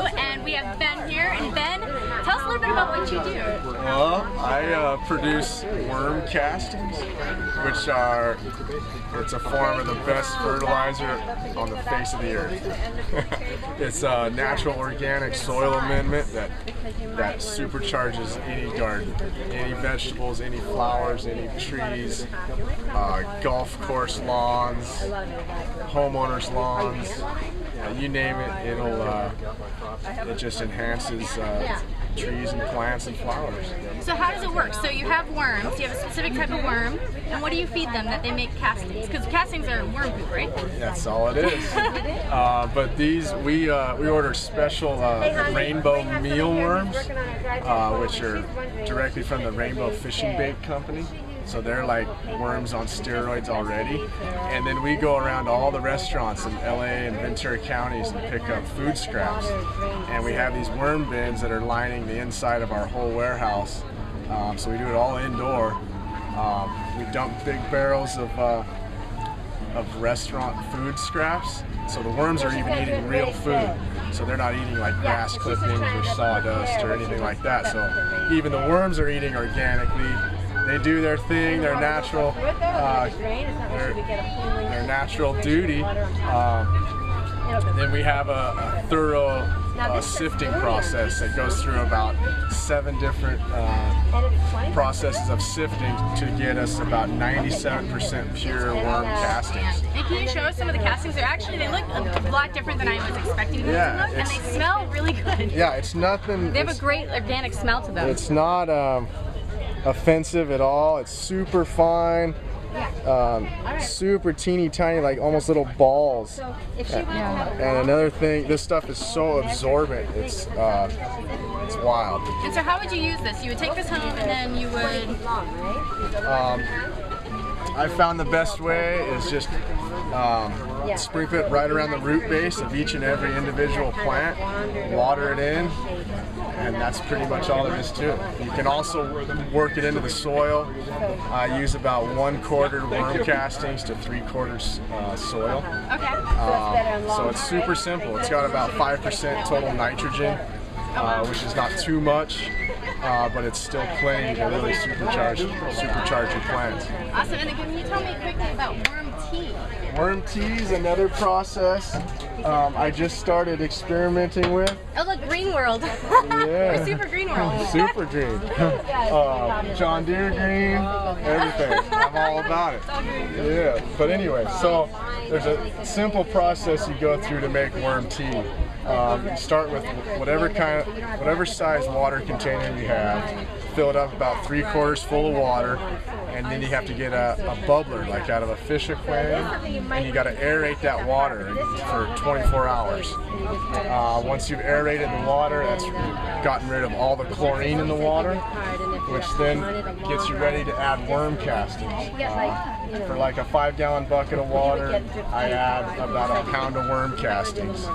and we have Ben here. And Ben, tell us a little bit about what you do. Well, I produce worm castings, which are, it's a form of the best fertilizer on the face of the earth. It's a natural organic soil amendment that supercharges any garden, any vegetables, any flowers, any trees, golf course lawns, homeowners lawns, you name it, it just enhances trees and plants and flowers. So how does it work? So you have worms, you have a specific type of worm, and what do you feed them that they make castings? Because castings are worm poop, right? That's all it is. But these, we order special rainbow mealworms, which are directly from the Rainbow Fishing Bait Company. So they're like worms on steroids already. And then we go around to all the restaurants in LA and Ventura counties and pick up food scraps. And we have these worm bins that are lining the inside of our whole warehouse. So we do it all indoor. We dump big barrels of restaurant food scraps. So the worms are even eating real food. So they're not eating like grass clippings or sawdust or anything like that. So even the worms are eating organically. They do their thing, their natural, their natural duty. Then we have a thorough sifting process that goes through about 7 different processes of sifting to get us about 97% pure worm castings. And can you show us some of the castings? They look a lot different than I was expecting them to look, and they smell really good. Yeah, it's nothing. They have a great organic smell to them. It's not offensive at all. It's super fine, super teeny tiny, like almost little balls. And another thing, this stuff is so absorbent. It's wild. And so how would you use this? You would take this home and then you would... I found the best way is just sprinkle it right around the root base of each and every individual plant, water it in, and that's pretty much all there is to it. You can also work it into the soil. I use about 1/4 worm castings to 3/4 soil. Okay. So it's super simple. It's got about 5% total nitrogen, which is not too much, but it's still plenty to really supercharge your plants. Awesome. And then can you tell me quickly about worm tea? Worm tea is another process I just started experimenting with. Oh look, Green World. Yeah. Or Super Green World. Super green. John Deere green, everything. I'm all about it. Yeah. But anyway, so there's a simple process you go through to make worm tea. You start with whatever size water container you have, fill it up about 3/4 full of water, and then you have to get a bubbler, like out of a fish aquarium, and you got to aerate that water for 24 hours. Once you've aerated the water, that's gotten rid of all the chlorine in the water, which then gets you ready to add worm castings. For like a 5-gallon bucket of water, I add about 1 pound of worm castings,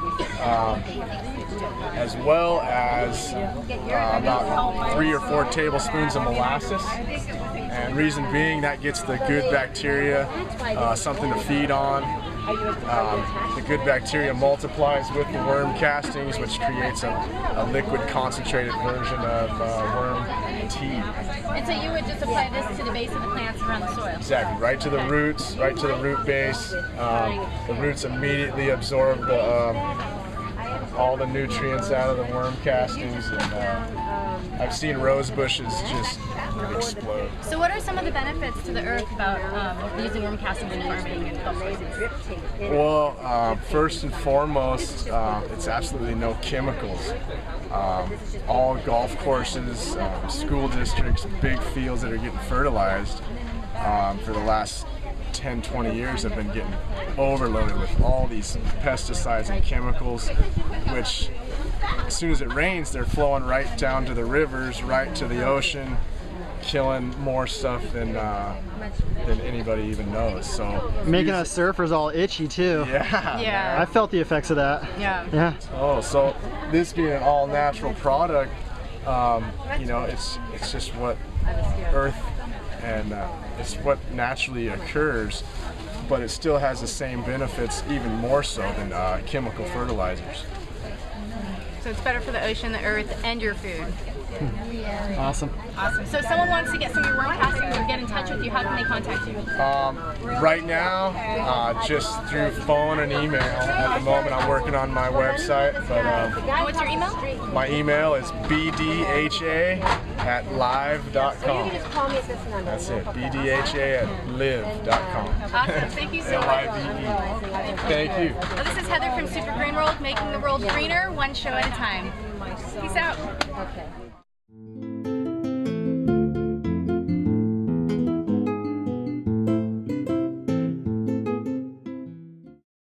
as well as about 3 or 4 tablespoons of molasses. And reason being, that gets the good bacteria something to feed on. The good bacteria multiplies with the worm castings, which creates a liquid concentrated version of worm tea. And so you would just apply this to the base of the plants around the soil? Exactly, right to the roots, right to the root base. The roots immediately absorb all the nutrients out of the worm castings, and I've seen rose bushes just explode. So what are some of the benefits to the earth about using worm castings in farming and golf courses? Well, first and foremost, it's absolutely no chemicals. All golf courses, school districts, big fields that are getting fertilized for the last 10-20 years have been getting overloaded with all these pesticides and chemicals, which as soon as it rains, they're flowing right down to the rivers, right to the ocean, killing more stuff than anybody even knows. So making us surfers all itchy too. Yeah. I felt the effects of that. Yeah. Oh, so this being an all-natural product, you know, it's just what Earth and it's what naturally occurs. but it still has the same benefits, even more so than chemical fertilizers. So it's better for the ocean, the earth, and your food. Awesome. Awesome. So if someone wants to get some of your worm castings or get in touch with you, how can they contact you? Right now, just through phone and email. At the moment, I'm working on my website, but And what's your email? my email is bdha@live.com. That's it, bdha@live.com. Awesome. Thank you so much. Live. Thank you. Well, this is Heather from Super Green World, making the world greener, one show at a time. Peace out. Okay.